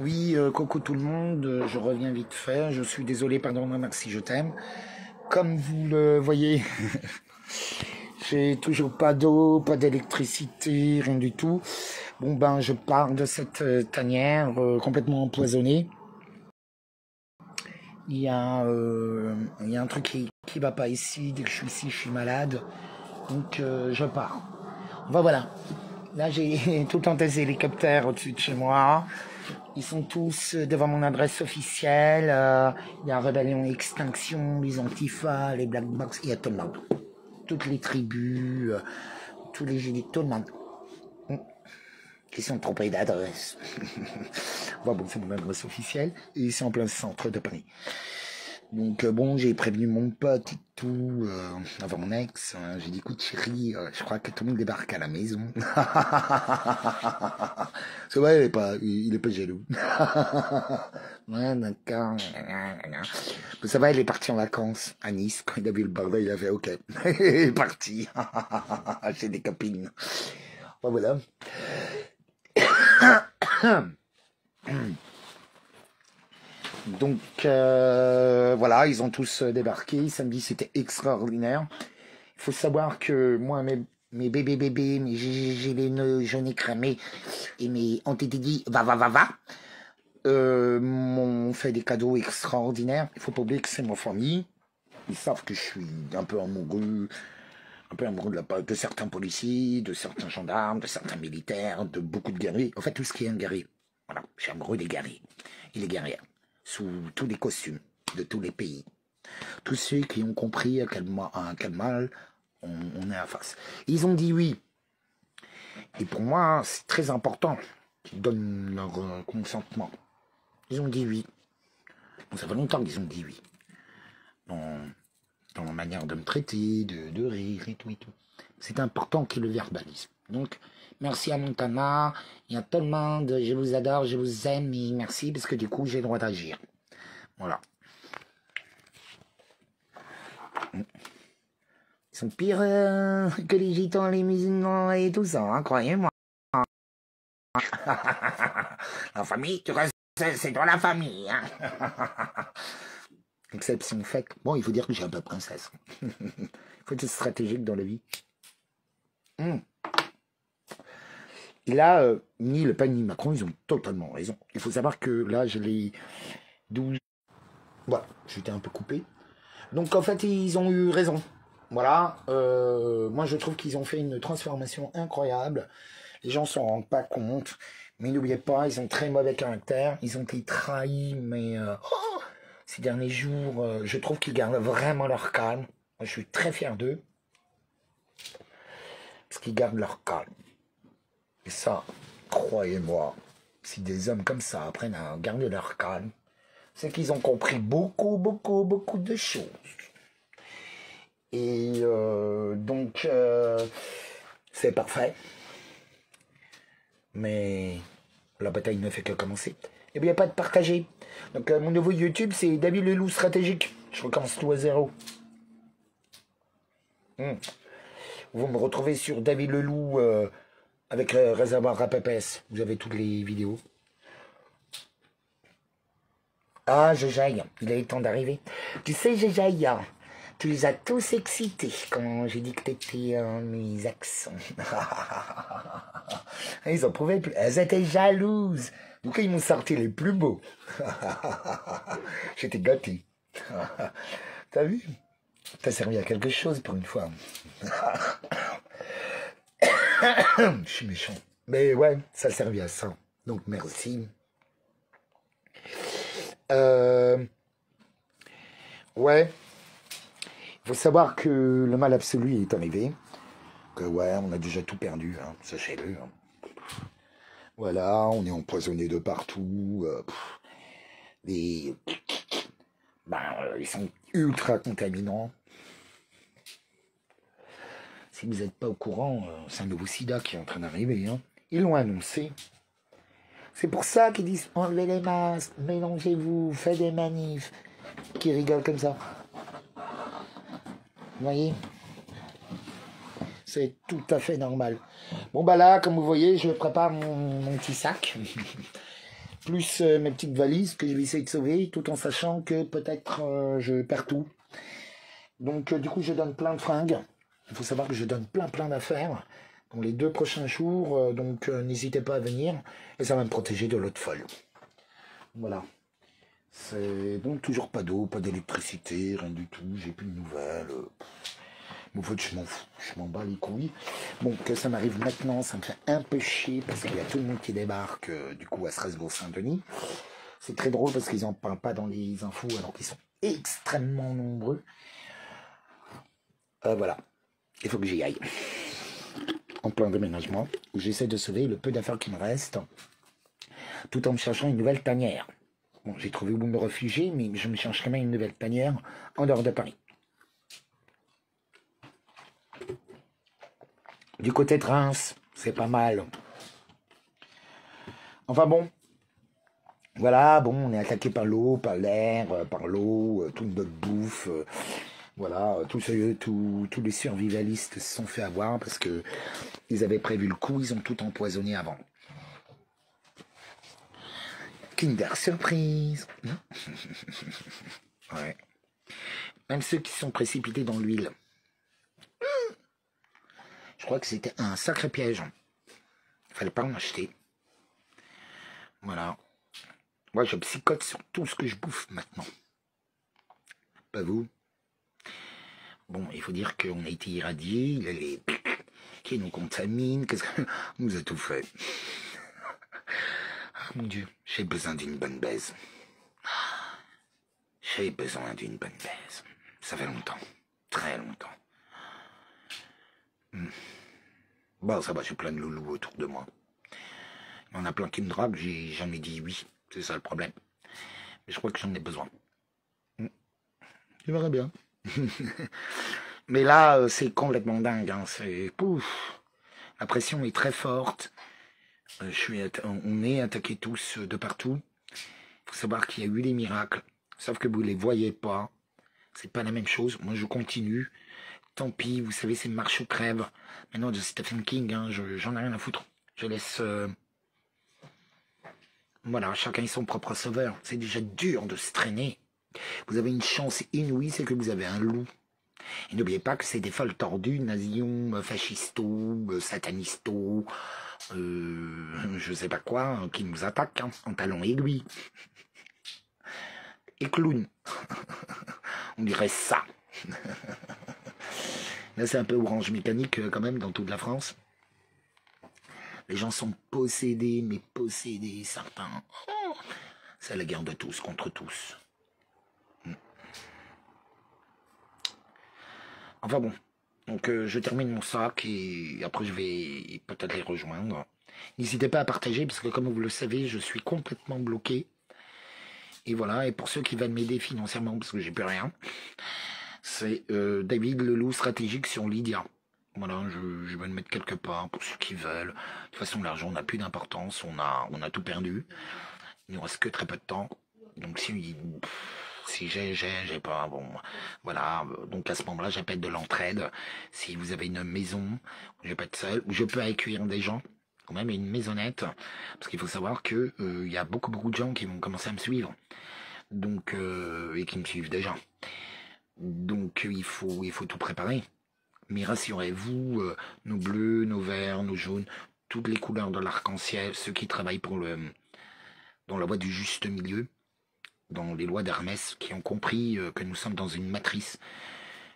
Oui, coucou tout le monde, je reviens vite fait, je suis désolé, pardon-moi Maxi, je t'aime. Comme vous le voyez, j'ai toujours pas d'eau, pas d'électricité, rien du tout. Bon ben, je pars de cette tanière complètement empoisonnée. Il y a un truc qui va pas ici, dès que je suis ici, je suis malade. Donc je pars. Enfin voilà, là j'ai tout le temps des hélicoptères au-dessus de chez moi. Ils sont tous devant mon adresse officielle. Il y a Rébellion Extinction, les Antifa, les Black Box, il y a tout le monde. Toutes les tribus, tous les gilets, tout le monde. Qui sont trompés d'adresse. Bon, c'est mon adresse officielle et c'est en plein centre de Paris. Donc bon, j'ai prévenu mon pote et tout, avant mon ex. J'ai dit, écoute chérie, je crois que tout le monde débarque à la maison. C'est vrai, il est pas jaloux. Ouais, d'accord. Mais ça va, il est parti en vacances à Nice. Quand il a vu le bordel, il a fait ok. Il est parti. Chez des copines. Bon, voilà. Donc voilà, ils ont tous débarqué. Samedi, c'était extraordinaire. Il faut savoir que moi, mes bébés, mes gélés jaunes cramés et mes antididi va, m'ont fait des cadeaux extraordinaires. Il faut pas oublier que c'est ma famille. Ils savent que je suis un peu amoureux de certains policiers, de certains gendarmes, de certains militaires, de beaucoup de guerriers. En fait, tout ce qui est un guerrier. Voilà, je suis amoureux des guerriers et les guerrières, sous tous les costumes de tous les pays. Tous ceux qui ont compris à quel mal on est à face. Ils ont dit oui. Et pour moi, c'est très important qu'ils donnent leur consentement. Ils ont dit oui. Bon, ça fait longtemps qu'ils ont dit oui. Dans la manière de me traiter, de rire et tout et tout. C'est important qu'ils le verbalisent. Donc, merci à Montana, il y a tout le monde, je vous adore, je vous aime, et merci, parce que du coup, j'ai le droit d'agir. Voilà. Ils sont pires que les gitans, les musulmans et tout ça, hein, croyez-moi. La famille, tu restes, c'est dans la famille. Hein. Exception faite. Bon, il faut dire que j'ai un peu princesse. Il faut être stratégique dans la vie. Et là, ni Le Pen ni Macron, ils ont totalement raison. Il faut savoir que là, je l'ai 12. Voilà, j'étais un peu coupé. Donc en fait, ils ont eu raison. Voilà, moi je trouve qu'ils ont fait une transformation incroyable. Les gens s'en rendent pas compte. Mais n'oubliez pas, ils ont très mauvais caractère. Ils ont été trahis, mais ces derniers jours, je trouve qu'ils gardent vraiment leur calme. Moi, je suis très fier d'eux. Parce qu'ils gardent leur calme. Et ça, croyez-moi, si des hommes comme ça apprennent à garder leur calme, c'est qu'ils ont compris beaucoup de choses. Et donc, c'est parfait. Mais la bataille ne fait que commencer. N'oubliez pas de partager. Donc, mon nouveau YouTube, c'est David Leloup Stratégique. Je recommence tout à zéro. Vous me retrouvez sur David Leloup avec Réservoir Rap EPS. Vous avez toutes les vidéos. Ah, Jejaï, il est temps d'arriver. Tu sais, Jejaï, tu les as tous excités quand j'ai dit que t'étais mes accents. Ils en pouvaient plus. Elles étaient jalouses. Du coup, ils m'ont sorti les plus beaux. J'étais gâté. T'as vu? T'as servi à quelque chose pour une fois. Je suis méchant. Mais ouais, ça servait à ça. Donc merci. Ouais. Il faut savoir que le mal absolu est arrivé. Que ouais, on a déjà tout perdu, hein, sachez-le. Hein. Voilà, on est empoisonné de partout. Ils sont ultra contaminants. Si vous n'êtes pas au courant, c'est un nouveau sida qui est en train d'arriver. Hein. Ils l'ont annoncé. C'est pour ça qu'ils disent enlevez les masques, mélangez-vous, faites des manifs. Qui rigolent comme ça. Vous voyez? C'est tout à fait normal. Bon bah là, comme vous voyez, je prépare mon petit sac plus mes petites valises que je vais essayer de sauver, tout en sachant que peut-être je perds tout. Donc du coup, je donne plein de fringues. Il faut savoir que je donne plein d'affaires dans les 2 prochains jours, donc n'hésitez pas à venir, et ça va me protéger de l'eau de folle. Voilà. C'est donc toujours pas d'eau, pas d'électricité, rien du tout, j'ai plus de nouvelles. En fait, je m'en fous, je m'en bats les couilles. Bon, que ça m'arrive maintenant, ça me fait un peu chier, parce qu'il y a tout le monde qui débarque, du coup, à Strasbourg-Saint-Denis. C'est très drôle, parce qu'ils en parlent pas dans les infos, alors qu'ils sont extrêmement nombreux. Voilà, il faut que j'y aille. En plein déménagement, où j'essaie de sauver le peu d'affaires qui me reste, tout en me cherchant une nouvelle tanière. Bon, j'ai trouvé où me réfugier, mais je me cherche quand même une nouvelle tanière en dehors de Paris. Du côté de Reims, c'est pas mal. Enfin bon, voilà, bon, on est attaqué par l'eau, par l'air, par l'eau, toute notre bouffe. Voilà, tous les survivalistes se sont fait avoir parce que ils avaient prévu le coup, ils ont tout empoisonné avant. Kinder Surprise. Ouais. Même ceux qui sont précipités dans l'huile. Je crois que c'était un sacré piège. Fallait pas en acheter. Voilà. Moi, je psychote sur tout ce que je bouffe maintenant. Pas vous. Bon, il faut dire qu'on a été irradié. Il y a les qui nous contaminent. Qu'est-ce qu'on nous a tout fait? Oh, mon Dieu, j'ai besoin d'une bonne baise. J'ai besoin d'une bonne baise. Ça fait longtemps. Très longtemps. Bon, ça va, j'ai plein de loulous autour de moi. Il y en a plein qui me draguent, j'ai jamais dit oui. C'est ça le problème. Mais je crois que j'en ai besoin. Tu verras bien. Mais là, c'est complètement dingue. Hein. C'est pouf. La pression est très forte. On est attaqués tous de partout. Il faut savoir qu'il y a eu des miracles. Sauf que vous ne les voyez pas. C'est pas la même chose. Moi, je continue. Tant pis, vous savez, c'est marche ou crève. Maintenant, de Stephen King, hein, j'en ai rien à foutre. Je laisse... Voilà, chacun est son propre sauveur. C'est déjà dur de se traîner. Vous avez une chance inouïe, c'est que vous avez un loup. Et n'oubliez pas que c'est des folles tordues, nazions, fascistos, satanistos, je sais pas quoi, hein, qui nous attaquent, hein, en talons aiguilles. Et clown. On dirait ça. Là, c'est un peu orange mécanique quand même dans toute la France. Les gens sont possédés, mais possédés, certains. C'est la guerre de tous contre tous. Enfin bon, donc je termine mon sac et après je vais peut-être les rejoindre. N'hésitez pas à partager parce que comme vous le savez, je suis complètement bloqué. Et voilà, et pour ceux qui veulent m'aider financièrement parce que j'ai plus rien, c'est David Leloup stratégique sur Lydia. Voilà, je vais le mettre quelque part pour ceux qui veulent. De toute façon, l'argent n'a plus d'importance, on a tout perdu. Il ne nous reste que très peu de temps. Donc si j'ai pas, bon, voilà, donc à ce moment-là, j'appelle de l'entraide. Si vous avez une maison, je vais pas être seul, ou je peux accueillir des gens, quand même, une maisonnette, parce qu'il faut savoir que il y a beaucoup de gens qui vont commencer à me suivre, donc et qui me suivent déjà. Donc il faut tout préparer. Mais rassurez-vous, nos bleus, nos verts, nos jaunes, toutes les couleurs de l'arc-en-ciel, ceux qui travaillent dans la voie du juste milieu, dans les lois d'Hermès, qui ont compris que nous sommes dans une matrice,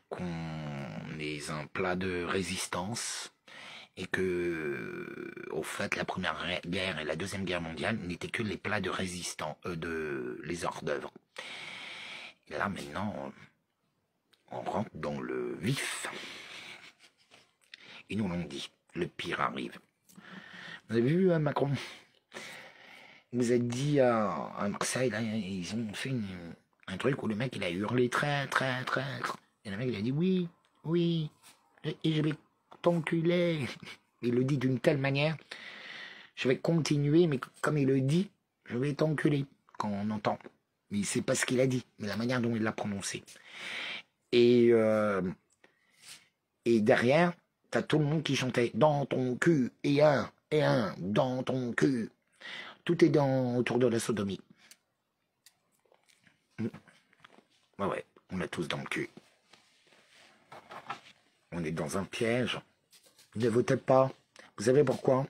qu'on est un plat de résistance, et que, au fait, la première guerre et la deuxième guerre mondiale n'étaient que les plats de résistance, les hors d'œuvre. Et là, maintenant, on rentre dans le vif. Et nous l'ont dit, le pire arrive. Vous avez vu Macron? Il vous a dit à Marseille, là, ils ont fait un truc où le mec il a hurlé traître. Et le mec il a dit oui, et je vais t'enculer. Il le dit d'une telle manière, je vais continuer, mais comme il le dit, je vais t'enculer, quand on entend. Mais c'est pas ce qu'il a dit, mais la manière dont il l'a prononcé. Et derrière, t'as tout le monde qui chantait dans ton cul, et un, dans ton cul. Tout est autour de la sodomie. Ouais, on l'a tous dans le cul. On est dans un piège. Ne votez pas. Vous savez pourquoi?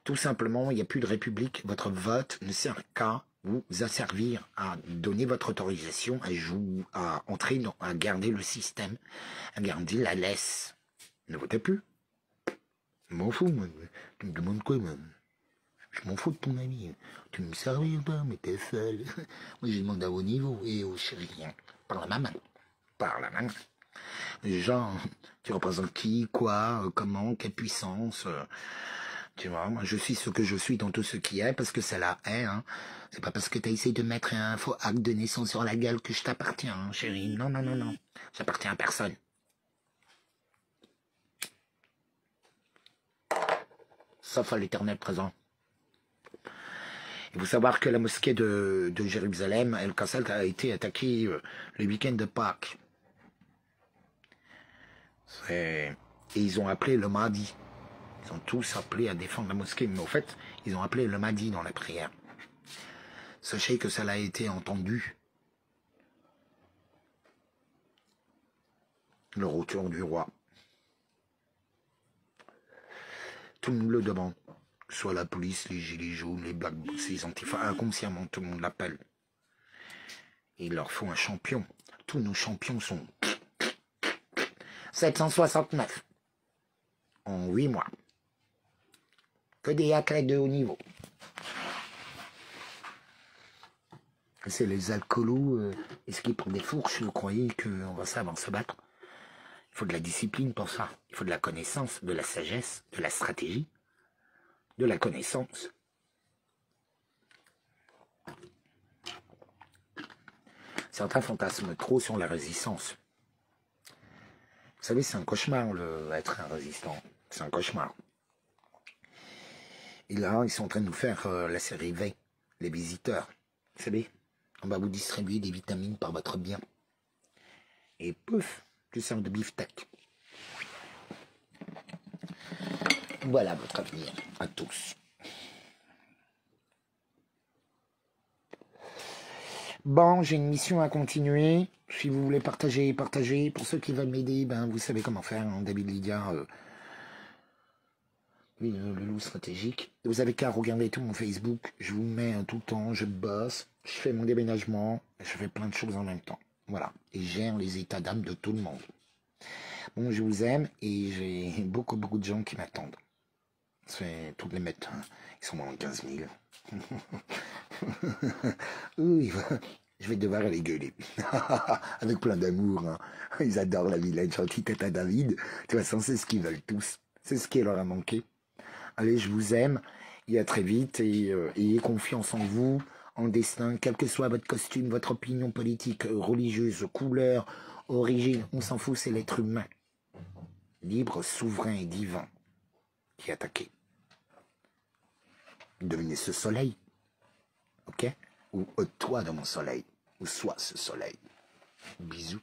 Tout simplement, il n'y a plus de république. Votre vote ne sert qu'à vous asservir à donner votre autorisation à entrer, à garder le système, à garder la laisse. Ne votez plus. Je m'en fous, moi. Tu me demandes quoi, moi? Je m'en fous de ton ami. Tu me servir pas, mais t'es seul. Moi, j'ai demandé à haut niveau. Et au chéri, par la main. Par la main. Genre, tu représentes qui, quoi, comment, quelle puissance. Tu vois, moi, je suis ce que je suis dans tout ce qui est, parce que c'est la haine. Hein. C'est pas parce que t'as essayé de mettre un faux acte de naissance sur la gueule que je t'appartiens, hein, chérie. Non, non, non, non. J'appartiens à personne. Sauf à l'éternel présent. Il faut savoir que la mosquée de Jérusalem, El-Kassel, a été attaquée le week-end de Pâques. Et ils ont appelé le Mahdi. Ils ont tous appelé à défendre la mosquée, mais au fait, ils ont appelé le Mahdi dans la prière. Sachez que ça a été entendu. Le retour du roi. Tout le monde le demande. Soit la police, les gilets jaunes, les black blocs, les antifas, inconsciemment, tout le monde l'appelle. Il leur faut un champion. Tous nos champions sont 769 en 8 mois. Que des athlètes de haut niveau. C'est les alcoolos, est-ce qu'ils prennent des fourches, vous croyez qu'on va savoir se battre? Il faut de la discipline pour ça. Il faut de la connaissance, de la sagesse, de la stratégie, de la connaissance. Certains fantasment trop sur la résistance. Vous savez, c'est un cauchemar, être un résistant. C'est un cauchemar. Et là, ils sont en train de nous faire la série V, les visiteurs. Vous savez, on va vous distribuer des vitamines par votre bien. Et pouf, tu sers de beefsteak. Voilà votre avenir à tous. Bon, j'ai une mission à continuer. Si vous voulez partager, partagez. Pour ceux qui veulent m'aider, ben, vous savez comment faire. Hein, David Lydia, le loup stratégique. Vous avez qu'à regarder tout mon Facebook. Je vous mets tout le temps, je bosse, je fais mon déménagement, je fais plein de choses en même temps. Voilà. Et je gère les états d'âme de tout le monde. Bon, je vous aime et j'ai beaucoup de gens qui m'attendent. C'est toutes les mettre. Hein. Ils sont moins de 15 000. Oui, je vais devoir aller gueuler. Avec plein d'amour. Hein. Ils adorent la vilaine gentille tête à David. De toute façon, c'est ce qu'ils veulent tous. C'est ce qui leur a manqué. Allez, je vous aime. Et à très vite. Et ayez confiance en vous, en destin. Quel que soit votre costume, votre opinion politique, religieuse, couleur, origine. On s'en fout, c'est l'être humain. Libre, souverain et divin. Qui est attaqué. Devenez ce soleil. Ok? Ou toi dans mon soleil. Ou sois ce soleil. Bisous.